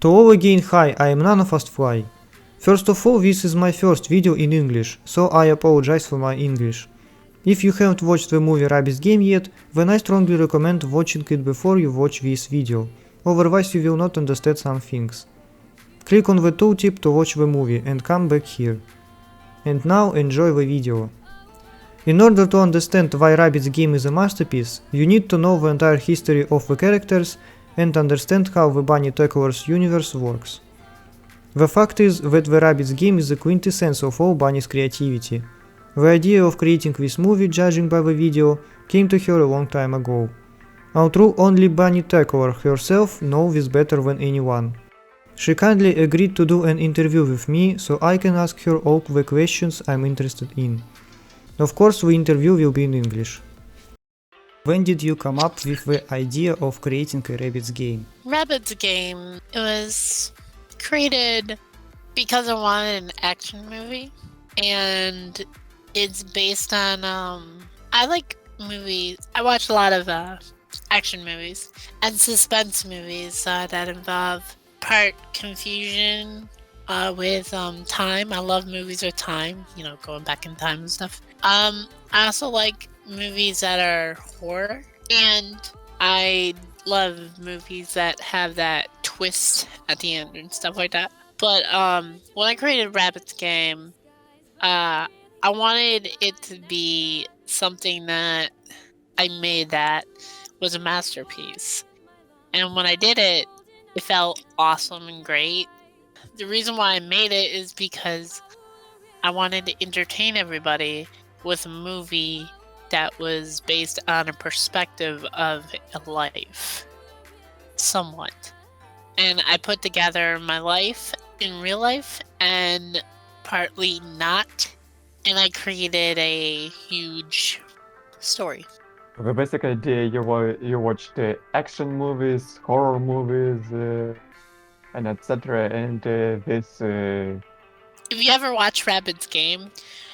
To all again, hi, I am NanoFastFly. First of all, this is my first video in English, so I apologize for my English. If you haven't watched the movie Rabbids Game yet, then I strongly recommend watching it before you watch this video, otherwise you will not understand some things. Click on the tooltip to watch the movie and come back here. And now enjoy the video. In order to understand why Rabbids Game is a masterpiece, you need to know the entire history of the characters and understand how the Bunnytacular's universe works. The fact is that the Rabbids Game is the quintessence of all Bunny's creativity. The idea of creating this movie, judging by the video, came to her a long time ago. Although only Bunnytacular herself knows this better than anyone. She kindly agreed to do an interview with me, so I can ask her all the questions I'm interested in. Of course, the interview will be in English. When did you come up with the idea of creating a Rabbids Game? Rabbids Game, it was created because I wanted an action movie, and it's based on, I like movies, I watch a lot of action movies and suspense movies that involve part confusion with time. I love movies with time, you know, going back in time and stuff. I also like movies that are horror, and I love movies that have that twist at the end and stuff like that. But when I created Rabbids Game, I wanted it to be something that I made that was a masterpiece. And when I did it, it felt awesome and great. The reason why I made it is because I wanted to entertain everybody with a movie that was based on a perspective of a life, somewhat. And I put together my life in real life and partly not, and I created a huge story. The basic idea, you watched action movies, horror movies, and etc. And this. If you ever watch Rabbids Game,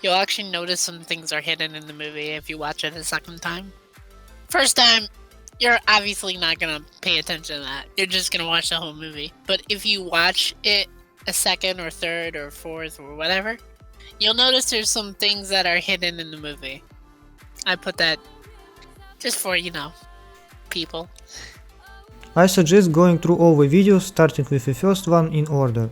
you'll actually notice some things are hidden in the movie if you watch it a second time. First time, you're obviously not gonna pay attention to that. You're just gonna watch the whole movie. But if you watch it a second or third or fourth or whatever, you'll notice there's some things that are hidden in the movie. I put that just for, you know, people. I suggest going through all the videos, starting with the first one in order.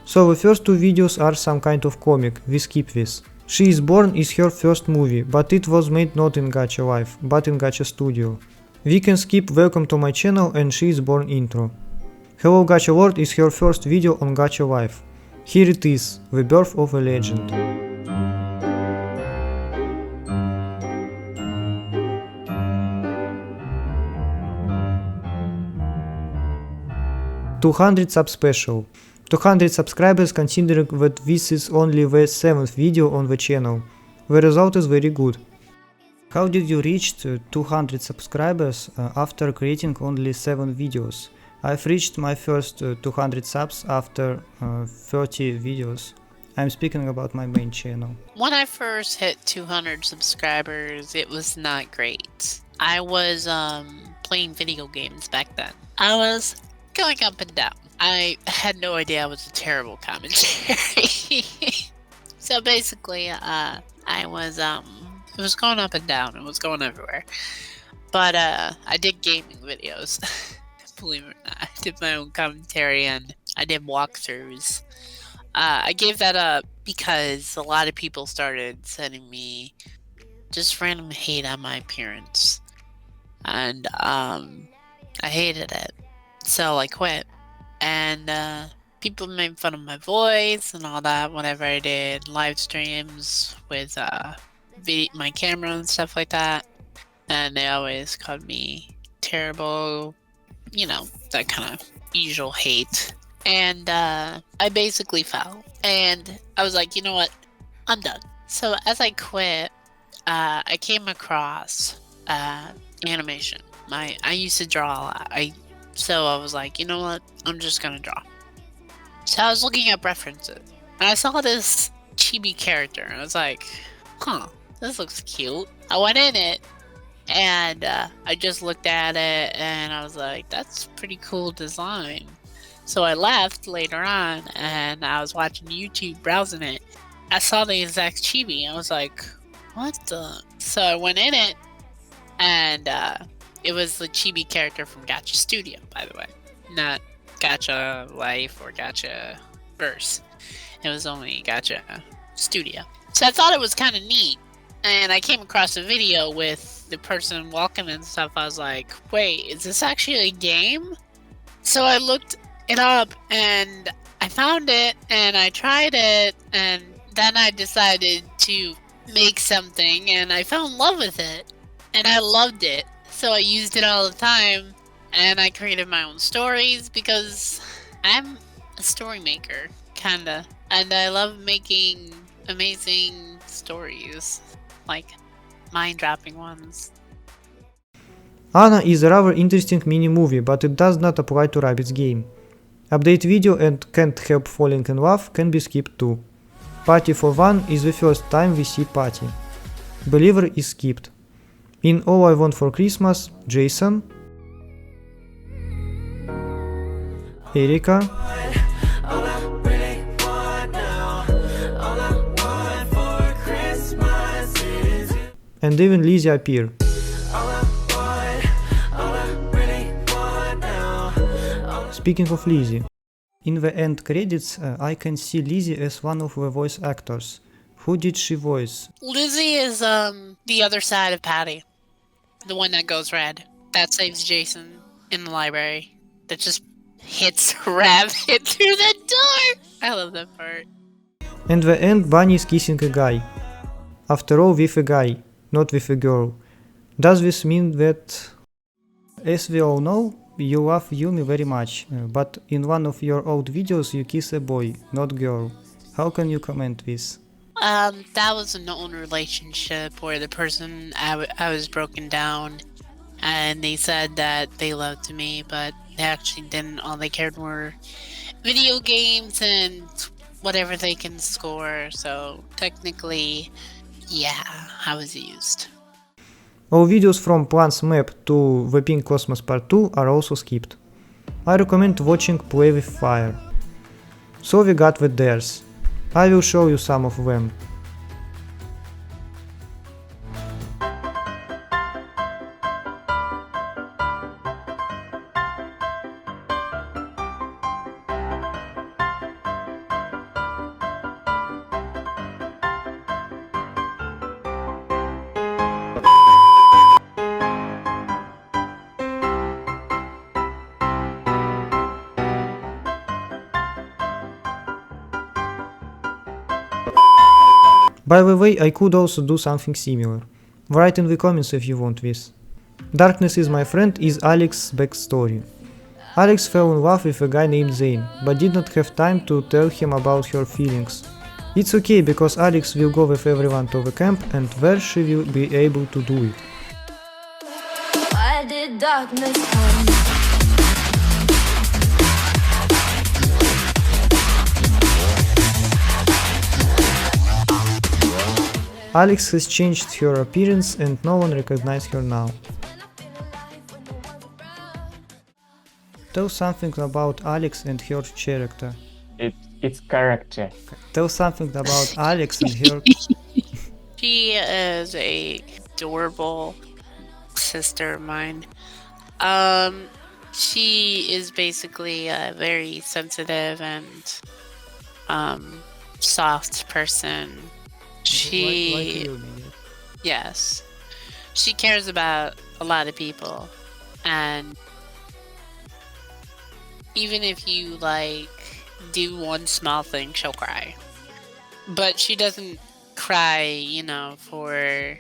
So the first two videos are some kind of comic, we skip this. She is Born is her first movie, but it was made not in Gacha Life, but in Gacha Studio. We can skip Welcome to my channel and She is Born intro. Hello Gacha World is her first video on Gacha Life. Here it is, the birth of a legend. "200 sub special. 200 subscribers, considering that this is only the 7th video on the channel. The result is very good." How did you reach 200 subscribers after creating only 7 videos? I've reached my first 200 subs after 30 videos. I'm speaking about my main channel. When I first hit 200 subscribers, it was not great. I was playing video games back then. I was going up and down. I had no idea I was a terrible commentary. So basically, I was, it was going up and down. It was going everywhere. But I did gaming videos. Believe it or not. I did my own commentary and I did walkthroughs. I gave that up because a lot of people started sending me just random hate on my appearance. And I hated it. So I quit. And people made fun of my voice and all that whenever I did live streams with my camera and stuff like that. And they always called me terrible, you know, that kind of usual hate. And I basically fell. And I was like, you know what? I'm done. So as I quit, I came across animation. I used to draw a lot. So I was like, you know what? I'm just gonna draw. So I was looking up references. And I saw this chibi character. And I was like, huh, this looks cute. I went in it. And I just looked at it. And I was like, that's pretty cool design. So I left later on and I was watching YouTube, browsing it. I saw the exact chibi. I was like, what the? So I went in it and it was the chibi character from Gacha Studio, by the way. Not Gacha Life or Gacha Verse. It was only Gacha Studio. So I thought it was kind of neat. And I came across a video with the person walking and stuff. I was like, wait, is this actually a game? So I looked it up and I found it and I tried it and then I decided to make something and I fell in love with it and I loved it. So I used it all the time and I created my own stories because I'm a story maker, kinda. And I love making amazing stories, like mind-dropping ones. Anna is a rather interesting mini-movie, but it does not apply to Rabbids game. Update video and Can't Help Falling in Love can be skipped too. Party for One is the first time we see Party. Believer is skipped. In All I Want for Christmas, Jason, Erika, and even Lizzie appear. Speaking of Lizzie, in the end credits I can see Lizzie as one of the voice actors. Who did she voice? Lizzie is the other side of Patty. The one that goes red. That saves Jason in the library. That just hits Rabbit through the door! I love that part. And the end Bunny is kissing a guy. After all, with a guy, not with a girl. Does this mean that... As we all know, you love Yumi very much, but in one of your old videos you kiss a boy, not girl. How can you comment this? That was an old relationship where the person I was broken down and they said that they loved me, but they actually didn't. All they cared were video games and whatever they can score. So technically, yeah, I was used. All videos from Plants Map to The Pink Cosmos Part 2 are also skipped. I recommend watching Play with Fire. So we got the dares. I will show you some of them. By the way, I could also do something similar. Write in the comments if you want this. Darkness is My Friend is Alex's backstory. Alex fell in love with a guy named Zane, but did not have time to tell him about her feelings. It's okay because Alex will go with everyone to the camp and there she will be able to do it. Why did darkness come? Alex has changed her appearance and no one recognizes her now. Tell something about Alex and her character. It's character. Tell something about Alex and her... She is a adorable sister of mine. She is basically a very sensitive and soft person. She, yes, she cares about a lot of people, and even if you like do one small thing, she'll cry. But she doesn't cry, you know, for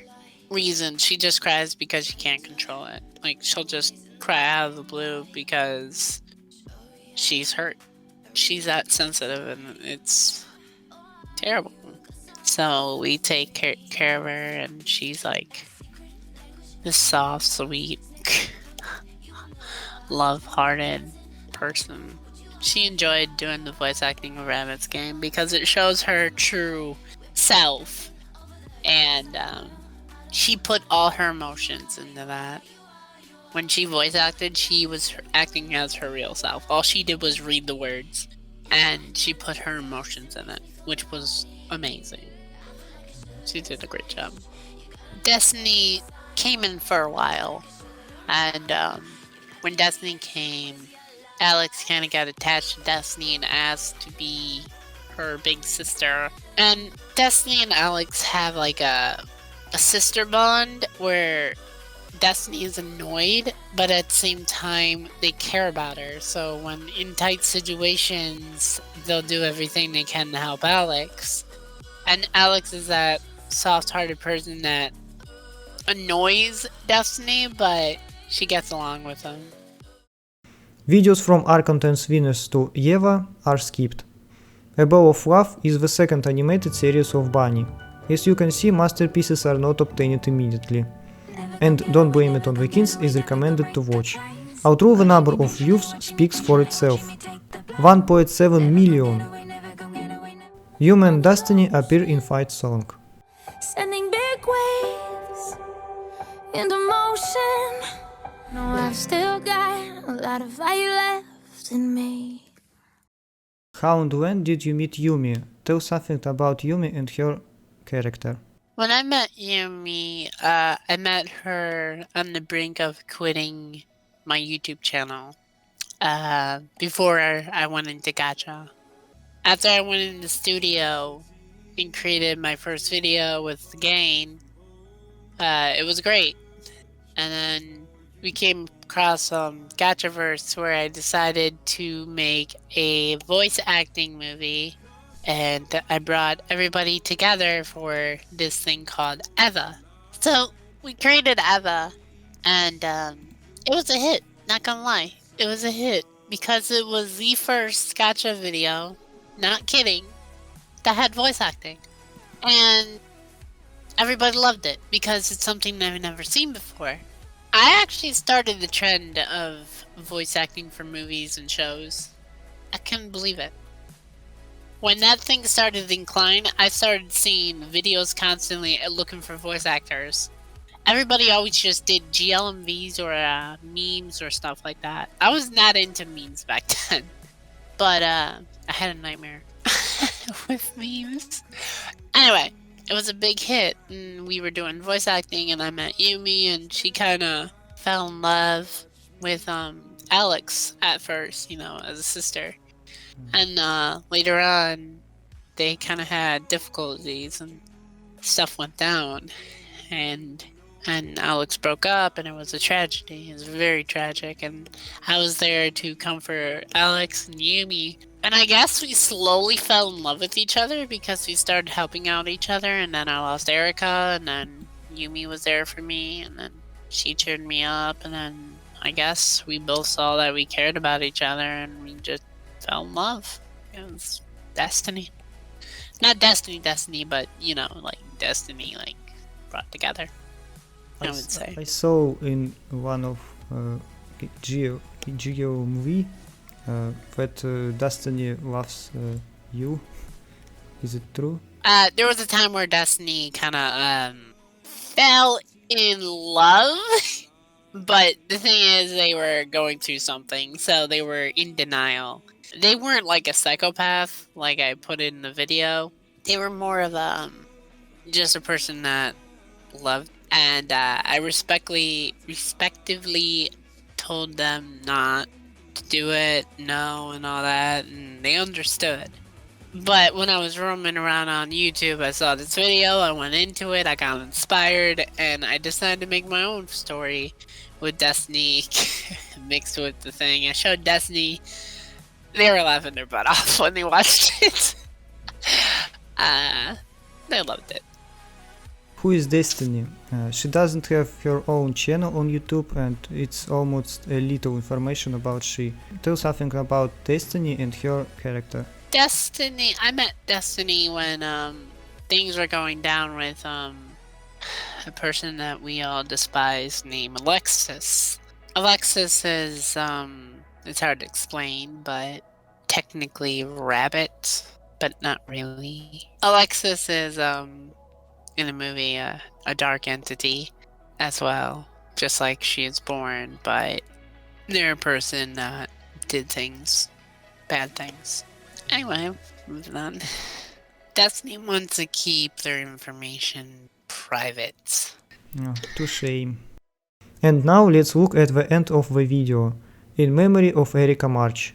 reasons. She just cries because she can't control it. Like, she'll just cry out of the blue because she's hurt. She's that sensitive, and it's terrible. So we take care of her, and she's like this soft, sweet, love-hearted person. She enjoyed doing the voice acting of Rabbit's game because it shows her true self, and she put all her emotions into that. when she voice acted, she was acting as her real self. All she did was read the words, and she put her emotions in it, which was amazing. She did a great job. Destiny came in for a while, and when Destiny came, Alex kind of got attached to Destiny and asked to be her big sister. And Destiny and Alex have like a sister bond where Destiny is annoyed, but at the same time, they care about her. So when in tight situations, they'll do everything they can to help Alex. And Alex is that soft-hearted person that annoys Destiny, but she gets along with him. Videos from Archonten's winners to Eva are skipped. A Bow of Love is the second animated series of Bunny. As you can see, masterpieces are not obtained immediately. And Don't Blame It on the Kids is recommended to watch. Although the number of views speaks for itself. 1.7 million. Yumi and Destiny appear in fight song. Sending big waves into motion. No, I've still got a lot of fire left in me. How and when did you meet Yumi? Tell something about Yumi and her character. When I met Yumi, I met her on the brink of quitting my YouTube channel before I went into Gacha. After I went in the studio and created my first video with the gang, it was great. And then we came across Gachaverse where I decided to make a voice acting movie. And I brought everybody together for this thing called Eva. So we created Eva, and it was a hit, not gonna lie. It was a hit because it was the first Gacha video, not kidding, that had voice acting. And everybody loved it because it's something I've never seen before. I actually started the trend of voice acting for movies and shows. I couldn't believe it. When that thing started to incline, I started seeing videos constantly looking for voice actors. Everybody always just did GLMVs or memes or stuff like that. I was not into memes back then, but I had a nightmare with memes. Anyway, it was a big hit, and we were doing voice acting, and I met Yumi, and she kind of fell in love with Alex at first, as a sister. And later on, they kind of had difficulties and stuff went down, and Alex broke up, and it was a tragedy. It was very tragic, and I was there to comfort Alex and Yumi. And I guess we slowly fell in love with each other because we started helping out each other, and then I lost Erica, and then Yumi was there for me, and then she cheered me up, and then I guess we both saw that we cared about each other, and we just fell in love. It was destiny. Not destiny, but like destiny, like brought together. I would say. I saw in one of Geo movie that Destiny loves you. Is it true? There was a time where Destiny kind of fell in love, but the thing is, they were going through something, so they were in denial. They weren't like a psychopath, like I put in the video. They were more of just a person that loved, and I respectively told them not to do it, no, and all that, and they understood. But when I was roaming around on YouTube, I saw this video, I went into it, I got inspired, and I decided to make my own story with Destiny mixed with the thing. I showed Destiny. They were laughing their butt off when they watched it. They loved it. Who is Destiny? She doesn't have her own channel on YouTube, and it's almost a little information about she. Tell something about Destiny and her character. Destiny, I met Destiny when things were going down with a person that we all despise named Alexis. Alexis is it's hard to explain, but technically rabbit, but not really. Alexis is in the movie a dark entity as well. just like she is born, but they're a person that did things, bad things. Anyway, moving on. Destiny wants to keep their information private. Yeah, touché. And now let's look at the end of the video. In memory of Erika March.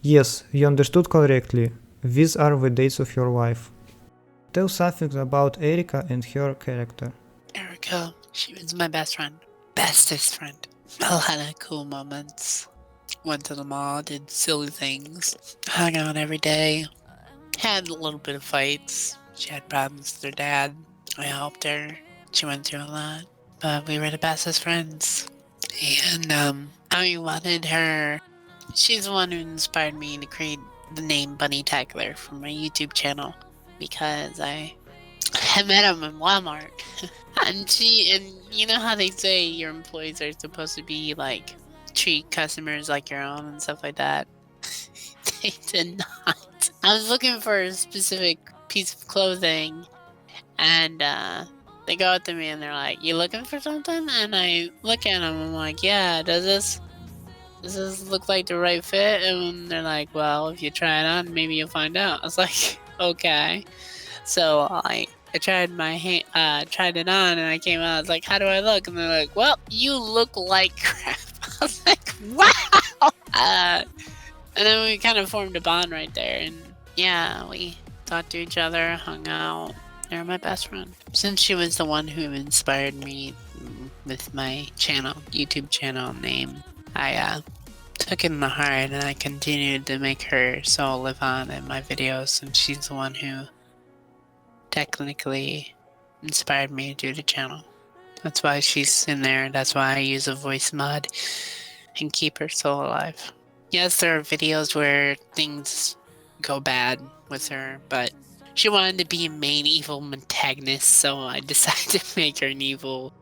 Yes, you understood correctly. These are the dates of your life. Tell something about Erika and her character. Erica, she was my best friend. Bestest friend. A lot of cool moments. Went to the mall, did silly things. Hung out every day. Had a little bit of fights. She had problems with her dad. I helped her. She went through a lot. But we were the bestest friends. And I wanted her. She's the one who inspired me to create the name Bunnytacular for my YouTube channel. Because I met him in Walmart. and you know how they say your employees are supposed to be like, treat customers like your own and stuff like that? They did not. I was looking for a specific piece of clothing, and they go up to me and they're like, "You looking for something?" And I look at them, I'm like, "Yeah, does this look like the right fit?" And they're like, "Well, if you try it on, maybe you'll find out." I was like, "Okay." So I tried tried it on, and I came out. I was like, "How do I look?" And they're like, "Well, you look like crap." I was like, "Wow!" And then we kind of formed a bond right there, and yeah, we talked to each other, hung out. They're my best friend. Since she was the one who inspired me with my channel, YouTube channel name, I took it in the heart, and I continued to make her soul live on in my videos, and she's the one who technically inspired me to do the channel. That's why she's in there. That's why I use a voice mod and keep her soul alive. Yes, there are videos where things go bad with her, but she wanted to be a main evil antagonist, so I decided to make her an evil,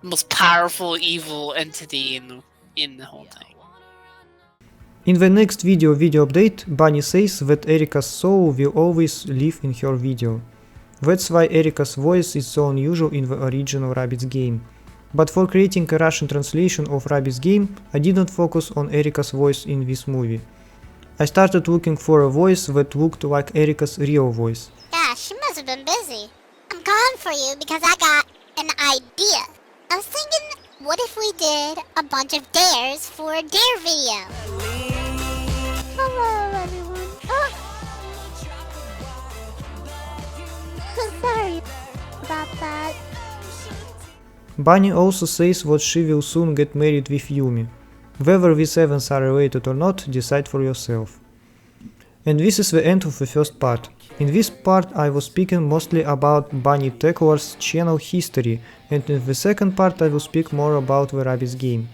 most powerful evil entity in the whole thing. In the next video update, Bunny says that Erika's soul will always live in her video. That's why Erika's voice is so unusual in the original Rabbids game. But for creating a Russian translation of Rabbids game, I didn't focus on Erika's voice in this movie. I started looking for a voice that looked like Erika's real voice. Yeah, she must have been busy. I'm calling for you because I got an idea. I was thinking, what if we did a bunch of dares for a dare video? Hello, everyone. Oh. Sorry about that. Bunny also says that she will soon get married with Yumi. Whether these events are related or not, decide for yourself. And this is the end of the first part. In this part I was speaking mostly about Bunnytacular's channel history, and in the second part I will speak more about the Rabbids game.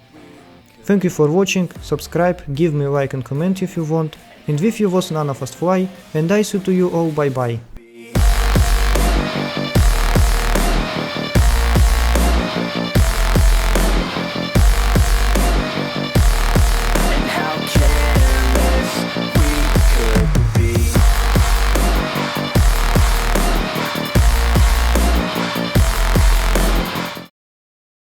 Thank you for watching, subscribe, give me a like and comment if you want, and with you was Nano Fast Fly, and I say to you all bye bye.